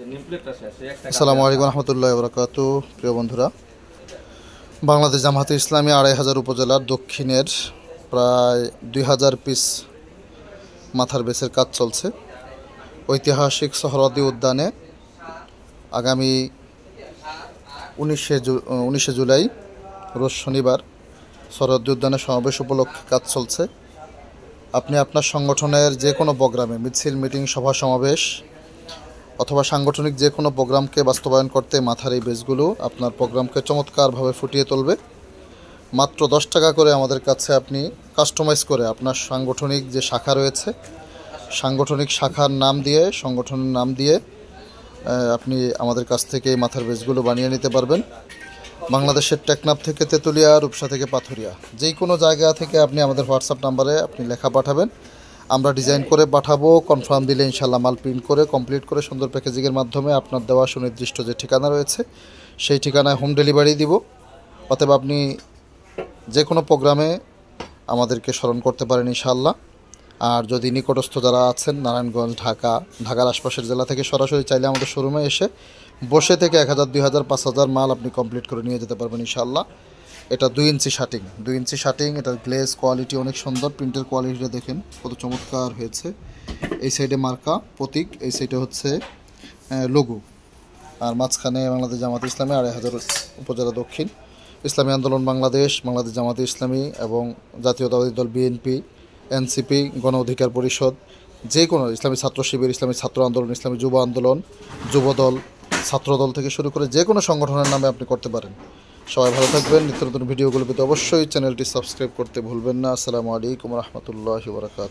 আসসালামু আলাইকুম রহমতুল্লাহি ওয়া বারাকাতুহু। প্রিয় বন্ধুরা, বাংলাদেশ জামায়াতে ইসলামী ২৫০০ উপজেলার দক্ষিণের প্রায় ২০০০ পিস মাথার বেসের কাজ চলছে। ঐতিহাসিক সোহরাওয়ার্দী উদ্যানে আগামী ১৯শে জুলাই রোজ শনিবার সোহরাওয়ার্দী উদ্যানে সমাবেশ উপলক্ষে কাজ চলছে। আপনি আপনার সংগঠনের যে কোনো প্রোগ্রামে, মিছিল, মিটিং, সভা সমাবেশ অথবা সাংগঠনিক যে কোনো প্রোগ্রামকে বাস্তবায়ন করতে মাথার এই বেসগুলো আপনার প্রোগ্রামকে চমৎকারভাবে ফুটিয়ে তুলবে। মাত্র ১০ টাকা করে আমাদের কাছে আপনি কাস্টমাইজ করে আপনার সাংগঠনিক যে শাখা রয়েছে, সাংগঠনিক শাখার নাম দিয়ে, সংগঠনের নাম দিয়ে আপনি আমাদের কাছ থেকে এই মাথার বেসগুলো বানিয়ে নিতে পারবেন। বাংলাদেশের টেকনাফ থেকে তেঁতুলিয়া, রূপসা থেকে পাথুরিয়া, যে কোনো জায়গা থেকে আপনি আমাদের হোয়াটসঅ্যাপ নাম্বারে আপনি লেখা পাঠাবেন, আমরা ডিজাইন করে পাঠাবো। কনফার্ম দিলে ইনশাল্লাহ মাল প্রিন্ট করে কমপ্লিট করে সুন্দর প্যাকেজিংয়ের মাধ্যমে আপনার দেওয়া সুনির্দিষ্ট যে ঠিকানা রয়েছে সেই ঠিকানায় হোম ডেলিভারি দিব। অতএব আপনি যে কোনো প্রোগ্রামে আমাদেরকে স্মরণ করতে পারেন ইনশাল্লাহ। আর যদি নিকটস্থ যারা আছেন, নারায়ণগঞ্জ, ঢাকার আশপাশের জেলা থেকে সরাসরি চাইলে আমাদের শোরুমে এসে বসে থেকে ১০০০, ২০০০, ৫০০০ মাল আপনি কমপ্লিট করে নিয়ে যেতে পারবেন ইনশাল্লাহ। এটা ২ ইঞ্চি শার্টিং, ২ ইঞ্চি শার্টিং। এটার গ্লেজ কোয়ালিটি অনেক সুন্দর, প্রিন্টের কোয়ালিটিটা দেখেন কত চমৎকার হয়েছে। এই সাইডে মার্কা প্রতীক, এই সাইডে হচ্ছে লোগো, আর মাঝখানে বাংলাদেশ জামায়াতে ইসলামী ২৫০০ উপজেলা দক্ষিণ, ইসলামী আন্দোলন বাংলাদেশ, বাংলাদেশ জামায়াতে ইসলামী এবং জাতীয়তাবাদী দল বিএনপি, এনসিপি, গণ অধিকার পরিষদ, যে কোনো ইসলামী ছাত্র শিবির, ইসলামী ছাত্র আন্দোলন, ইসলামী যুব আন্দোলন, যুবদল, ছাত্রদল থেকে শুরু করে যে কোনো সংগঠনের নামে আপনি করতে পারেন। সবাই ভালো থাকবেন। নিত্য নতুন ভিডিওগুলো পেতে অবশ্যই চ্যানেলটি সাবস্ক্রাইব করতে ভুলবেন না। আসসালামু আলাইকুম রহমতুল্লাহি ওয়া বারাকাতুহু।